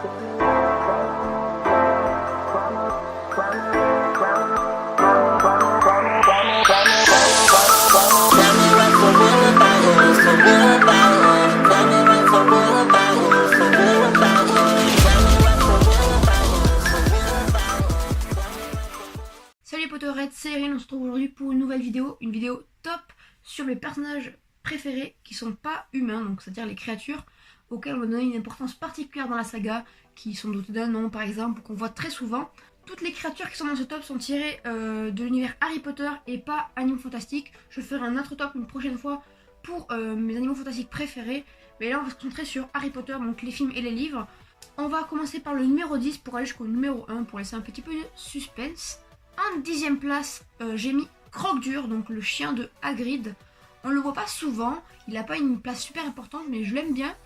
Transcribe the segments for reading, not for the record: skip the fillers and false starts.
Salut les poterettes, c'est Erin, on se retrouve aujourd'hui pour une nouvelle vidéo, une vidéo top sur mes personnages préférés qui sont pas humains, donc c'est-à-dire les créatures auxquelles on va donner une importance particulière dans la saga, qui sont dotées d'un nom par exemple, qu'on voit très souvent. Toutes les créatures qui sont dans ce top sont tirées de l'univers Harry Potter et pas Animaux Fantastiques. Je ferai un autre top une prochaine fois pour mes animaux fantastiques préférés, mais là on va se concentrer sur Harry Potter, donc les films et les livres. On va commencer par le numéro 10 pour aller jusqu'au numéro 1 pour laisser un petit peu de suspense. En 10ème place, j'ai mis Croque-Dur, donc le chien de Hagrid. On le voit pas souvent, il n'a pas une place super importante, mais je l'aime bien.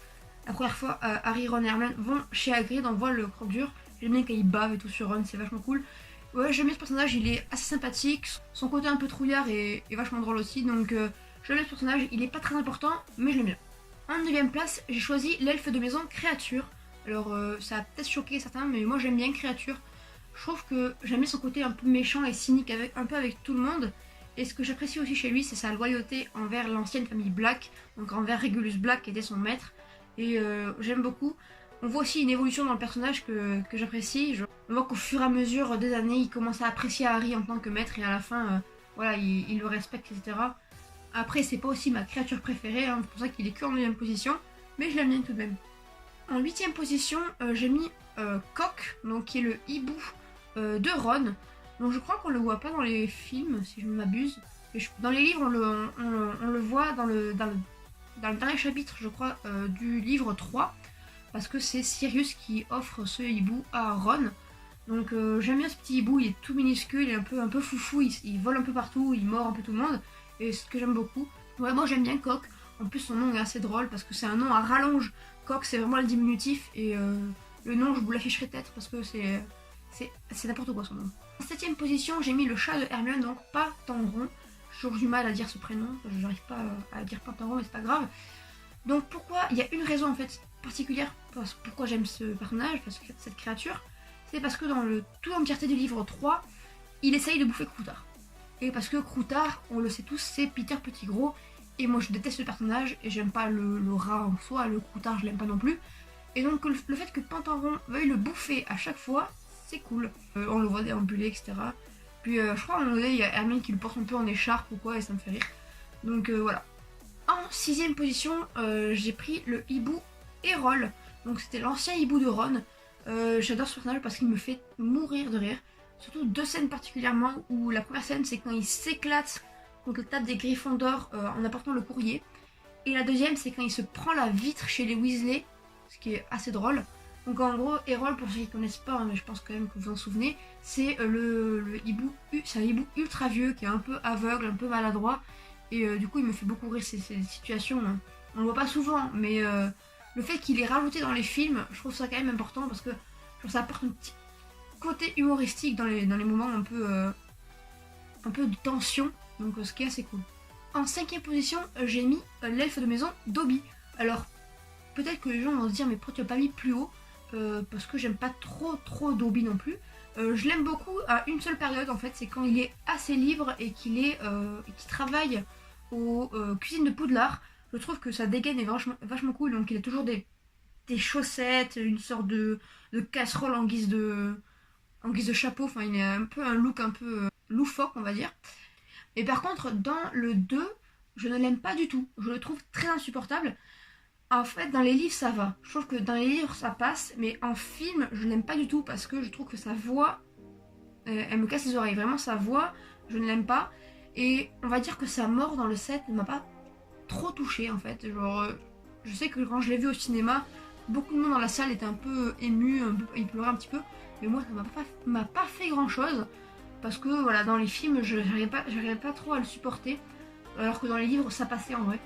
La première fois, Harry, Ron et Hermione vont chez Hagrid, on voit le Croque-Dur. J'aime bien quand il bave et tout sur Ron, c'est vachement cool. Ouais, j'aime bien ce personnage, il est assez sympathique. Son côté un peu trouillard est vachement drôle aussi, donc j'aime bien ce personnage. Il est pas très important, mais je l'aime bien. En 9ème place, j'ai choisi l'elfe de maison Créature. Alors ça a peut-être choqué certains, mais moi j'aime bien Créature. Je trouve que j'aime bien son côté un peu méchant et cynique un peu avec tout le monde. Et ce que j'apprécie aussi chez lui, c'est sa loyauté envers l'ancienne famille Black, donc envers Regulus Black qui était son maître. Et j'aime beaucoup. On voit aussi une évolution dans le personnage que j'apprécie. On voit qu'au fur et à mesure des années, il commence à apprécier Harry en tant que maître et à la fin, voilà, il le respecte, etc. Après, c'est pas aussi ma créature préférée, hein, c'est pour ça qu'il est que en 9ème position, mais je l'aime bien tout de même. En 8ème position, j'ai mis Coq, donc qui est le hibou de Ron. Donc je crois qu'on le voit pas dans les films, si je ne m'abuse. Dans les livres, on le voit dans le dernier chapitre, je crois, du livre 3. Parce que c'est Sirius qui offre ce hibou à Ron. Donc j'aime bien ce petit hibou, il est tout minuscule, il est un peu foufou, il vole un peu partout, il mord un peu tout le monde. Et c'est ce que j'aime beaucoup. Ouais, moi j'aime bien Coq. En plus son nom est assez drôle parce que c'est un nom à rallonge. Coq c'est vraiment le diminutif et le nom je vous l'afficherai peut-être parce que c'est n'importe quoi son nom. En 7ème position j'ai mis le chat de Hermione, donc pas Tendron. J'ai toujours du mal à dire ce prénom, j'arrive pas à dire pas Tendron mais c'est pas grave. Donc pourquoi, il y a une raison en fait particulière pourquoi j'aime ce personnage, cette créature, c'est parce que dans toute l'entièreté du livre 3, il essaye de bouffer Croutard. Et parce que Croutard, on le sait tous, c'est Peter Pettigrew, et moi je déteste le personnage, et j'aime pas le rat en soi, le Croutard je l'aime pas non plus. Et donc le fait que Pantagruel veuille le bouffer à chaque fois, c'est cool. On le voit déambuler, etc. Puis je crois à un moment donné, il y a Hermione qui le porte un peu en écharpe ou quoi, et ça me fait rire. Donc voilà. En 6ème position, j'ai pris le hibou Errol. Donc c'était l'ancien hibou de Ron. J'adore ce personnage parce qu'il me fait mourir de rire. Surtout deux scènes particulièrement où la première scène c'est quand il s'éclate contre la table des Gryffondor en apportant le courrier. Et la deuxième c'est quand il se prend la vitre chez les Weasley, ce qui est assez drôle. Donc en gros, Errol, pour ceux qui ne connaissent pas, hein, mais je pense quand même que vous en souvenez, c'est le hibou, c'est un hibou ultra vieux qui est un peu aveugle, un peu maladroit. Et du coup il me fait beaucoup rire ces situations. Hein. On le voit pas souvent, mais le fait qu'il est rajouté dans les films, je trouve ça quand même important parce que je trouve ça apporte un petit côté humoristique dans les moments un peu de tension, donc ce qui est assez cool. En 5ème position, j'ai mis l'elfe de maison Dobby. Alors peut-être que les gens vont se dire mais pourquoi tu l'as pas mis plus haut, parce que j'aime pas trop Dobby non plus. Je l'aime beaucoup à une seule période en fait, c'est quand il est assez libre et qu'il travaille aux cuisines de Poudlard. Je trouve que sa dégaine est vachement cool, donc il a toujours des chaussettes, une sorte de casserole en guise de chapeau, enfin il a un peu un look un peu loufoque on va dire. Et par contre dans le 2, je ne l'aime pas du tout, je le trouve très insupportable. En fait dans les livres ça va, je trouve que dans les livres ça passe, mais en film je n'aime pas du tout parce que je trouve que sa voix, elle me casse les oreilles, vraiment sa voix, je ne l'aime pas. Et on va dire que sa mort dans le 7 ne m'a pas trop touchée en fait, genre je sais que quand je l'ai vu au cinéma, beaucoup de monde dans la salle était un peu ému, il pleurait un petit peu, mais moi ça m'a pas fait grand chose, parce que voilà dans les films j'arrivais pas trop à le supporter, alors que dans les livres ça passait en vrai.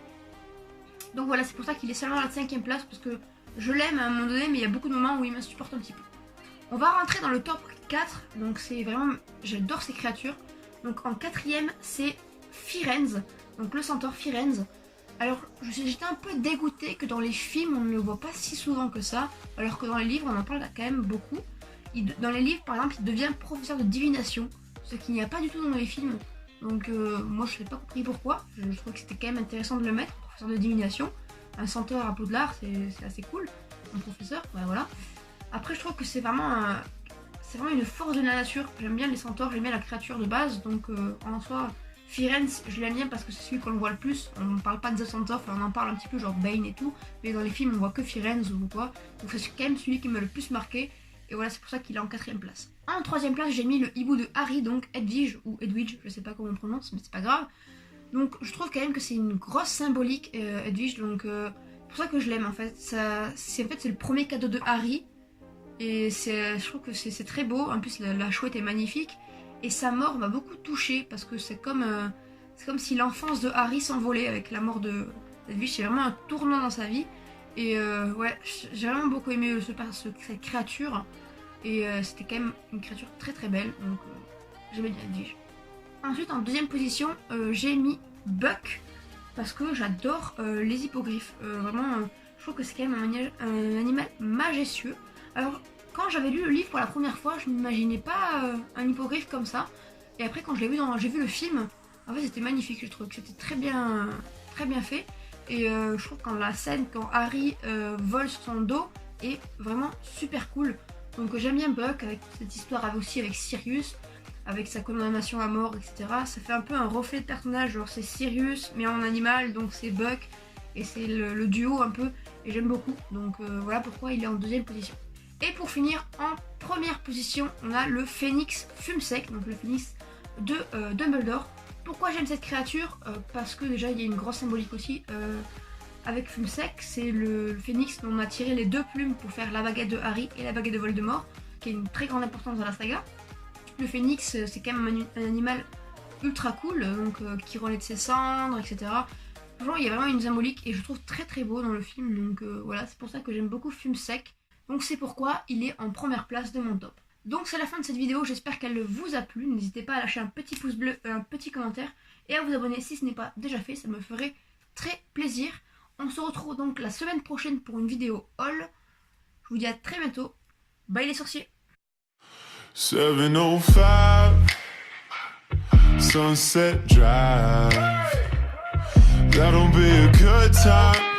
Donc voilà, c'est pour ça qu'il est seulement à la 5ème place, parce que je l'aime à un moment donné, mais il y a beaucoup de moments où il m'insupporte un petit peu. On va rentrer dans le top 4, donc c'est vraiment, j'adore ces créatures. Donc en 4ème c'est Firenze, donc le centaure Firenze. Alors j'étais un peu dégoûtée que dans les films on ne le voit pas si souvent que ça, alors que dans les livres on en parle quand même beaucoup. Dans les livres par exemple il devient professeur de divination, ce qu'il n'y a pas du tout dans les films. Donc moi je n'ai pas compris pourquoi, je trouve que c'était quand même intéressant de le mettre, professeur de divination. Un centaure à Poudlard c'est assez cool, un professeur, ouais, voilà. Après je trouve que c'est vraiment une force de la nature, j'aime bien les centaures, j'aime bien la créature de base, donc en soi... Firenze, je l'aime bien parce que c'est celui qu'on le voit le plus. On ne parle pas de The Centaur, enfin, on en parle un petit peu, genre Bane et tout. Mais dans les films, on voit que Firenze ou quoi. Donc c'est quand même celui qui m'a le plus marqué. Et voilà, c'est pour ça qu'il est en 4ème place. En 3ème place, j'ai mis le hibou de Harry, donc Edwige ou Edwige, je sais pas comment on prononce, mais c'est pas grave. Donc je trouve quand même que c'est une grosse symbolique, Edwige. Donc c'est pour ça que je l'aime en fait. C'est le premier cadeau de Harry. Et je trouve que c'est très beau. En plus, la chouette est magnifique. Et sa mort m'a beaucoup touchée parce que c'est comme si l'enfance de Harry s'envolait avec la mort de Edwige. C'est vraiment un tournant dans sa vie. Et ouais, j'ai vraiment beaucoup aimé cette créature. Et c'était quand même une créature très très belle. Donc j'aimais bien Edwige. Ensuite, en 2ème position, j'ai mis Buck parce que j'adore les hippogriffes. Vraiment, je trouve que c'est quand même un animal majestueux. Alors, quand j'avais lu le livre pour la première fois, je m'imaginais pas un hippogriffe comme ça. Et après, quand j'ai vu le film, en fait, c'était magnifique. Je trouve que c'était très bien fait. Et je trouve que la scène, quand Harry vole sur son dos, est vraiment super cool. Donc j'aime bien Buck, avec cette histoire aussi avec Sirius, avec sa condamnation à mort, etc. Ça fait un peu un reflet de personnage, genre c'est Sirius, mais en animal, donc c'est Buck. Et c'est le duo un peu, et j'aime beaucoup. Donc voilà pourquoi il est en 2ème position. Et pour finir, en 1ère position, on a le phénix Fumsec, donc le phénix de Dumbledore. Pourquoi j'aime cette créature parce que déjà il y a une grosse symbolique aussi avec Fumsec, c'est le phénix dont on a tiré les 2 plumes pour faire la baguette de Harry et la baguette de Voldemort, qui a une très grande importance dans la saga. Le phénix, c'est quand même un animal ultra cool, donc qui relaie de ses cendres, etc. Franchement, il y a vraiment une symbolique et je trouve très très beau dans le film, donc voilà, c'est pour ça que j'aime beaucoup Fumsec. Donc c'est pourquoi il est en 1ère place de mon top. Donc c'est la fin de cette vidéo, j'espère qu'elle vous a plu. N'hésitez pas à lâcher un petit pouce bleu, un petit commentaire et à vous abonner si ce n'est pas déjà fait, ça me ferait très plaisir. On se retrouve donc la semaine prochaine pour une vidéo haul. Je vous dis à très bientôt. Bye les sorciers. 705 Sunset Drive. That'll be a good time.